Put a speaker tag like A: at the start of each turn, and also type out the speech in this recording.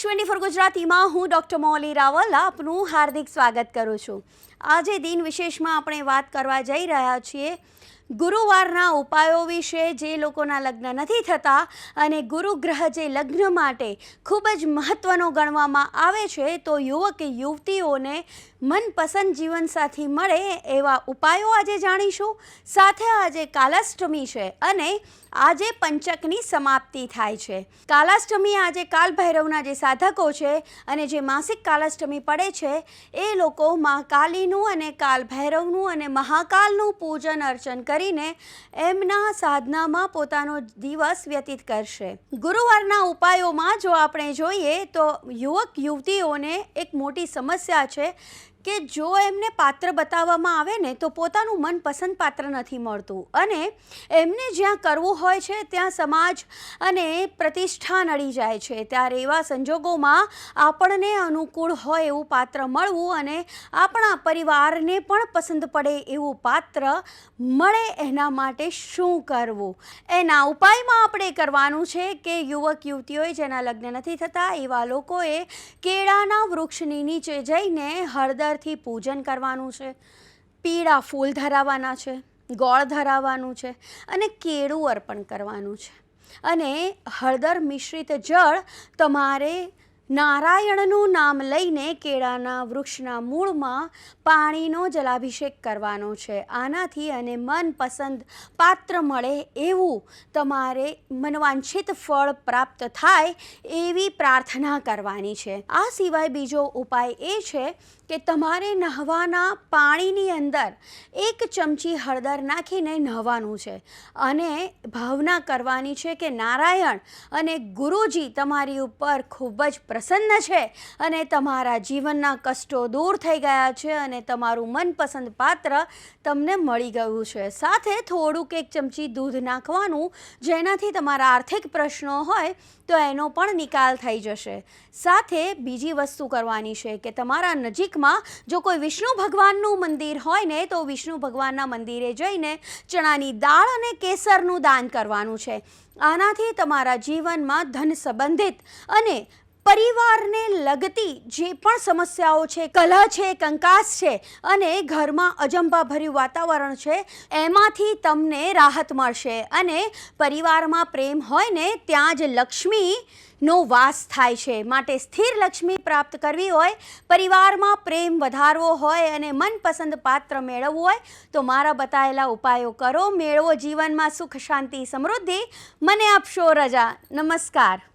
A: News 24 ગુજરાતીમાં હું doctor Mauli Raval આપનું હાર્દિક સ્વાગત કરું છું। આજે દિન વિશેષમાં આપણે વાત કરવા જઈ રહ્યા છીએ ગુરુવારના ઉપાયો વિશે। જે લોકોના લગ્ન નથી થતા અને ગુરુગ્રહ જે લગ્ન માટે ખૂબ જ મહત્વનો ગણવામાં આવે છે, તો યુવક યુવતીઓને મનપસંદ જીવનસાથી મળે એવા ઉપાયો આજે જાણીશું। સાથે આજે કાલાષ્ટમી છે અને આજે પંચકની સમાપ્તિ થાય છે। કાલાષ્ટમી આજે કાલ ભૈરવના જે સાધકો છે અને જે માસિક કાલાષ્ટમી પડે છે એ લોકો માં કાલીનું અને કાલ ભૈરવનું અને મહાકાલનું પૂજન અર્ચન કરીને એમના સાધનામાં પોતાનો દિવસ વ્યતીત કરશે। ગુરુવારના ઉપાયોમાં જો આપણે જોઈએ તો યુવક યુવતીઓને એક મોટી સમસ્યા છે કે જો એમને પાત્ર બતાવવામાં આવે ને તો પોતાનું મનપસંદ પાત્ર નથી મળતું અને એમને જ્યાં કરવું હોય છે ત્યાં સમાજ અને પ્રતિષ્ઠા નડી જાય છે। ત્યારે એવા સંજોગોમાં આપણને અનુકૂળ હોય એવું પાત્ર મળવું અને આપણા પરિવારને પણ પસંદ પડે એવું પાત્ર મળે એના માટે શું કરવું, એના ઉપાયમાં આપણે કરવાનું છે કે યુવક યુવતીઓએ જેના લગ્ન નથી થતા એવા લોકોએ કેળાના વૃક્ષની નીચે જઈને હળદર થી પૂજન કરવાનું છે, પીળા ફૂલ ધરાવવાના છે, ગોળ ધરાવવાનું છે અને કેળું અર્પણ કરવાનું છે અને હળદર મિશ્રિત જળ તમારે નારાયણનું નામ લઈને કેળાના વૃક્ષના મૂળમાં પાણીનો જલાભિષેક કરવાનો છે। આનાથી અને મનપસંદ પાત્ર મળે એવું તમારે મનવાંછિત ફળ પ્રાપ્ત થાય એવી પ્રાર્થના કરવાની છે। આ સિવાય બીજો ઉપાય એ છે કે તમારે નહાવાના પાણીની અંદર 1 ચમચી હળદર નાખીને નહાવાનું છે અને ભાવના કરવાની છે કે નારાયણ અને ગુરુજી તમારી ઉપર ખૂબ જ પ્રસન્ન છે અને તમારા જીવનના કષ્ટો દૂર થઈ ગયા છે અને તમારું મનપસંદ પાત્ર તમને મળી ગયું છે। સાથે થોડુંક 1 ચમચી દૂધ નાખવાનું, જેનાથી તમારા આર્થિક પ્રશ્નો હોય તો એનો પણ નિકાલ થઈ જશે। સાથે બીજી વસ્તુ કરવાની છે કે તમારા નજીકમાં જો કોઈ વિષ્ણુ ભગવાનનું મંદિર હોય ને તો વિષ્ણુ ભગવાનના મંદિરે જઈને ચણાની દાળ અને કેસરનું દાન કરવાનું છે। આનાથી તમારા જીવનમાં ધન સંબંધિત અને પરિવારને લગતી જે પણ સમસ્યાઓ છે, કલહ છે, કંકાસ છે અને ઘરમાં અજંપાભર્યું વાતાવરણ છે, એમાંથી તમને રાહત મળશે અને પરિવારમાં પ્રેમ હોય ને ત્યાં જ લક્ષ્મીનો વાસ થાય છે। માટે સ્થિર લક્ષ્મી પ્રાપ્ત કરવી હોય, પરિવારમાં પ્રેમ વધારવો હોય અને મનપસંદ પાત્ર મેળવવું હોય તો મારા બતાવેલા ઉપાયો કરો, મેળવો જીવનમાં સુખ શાંતિ સમૃદ્ધિ। મને આપશો રજા। નમસ્કાર।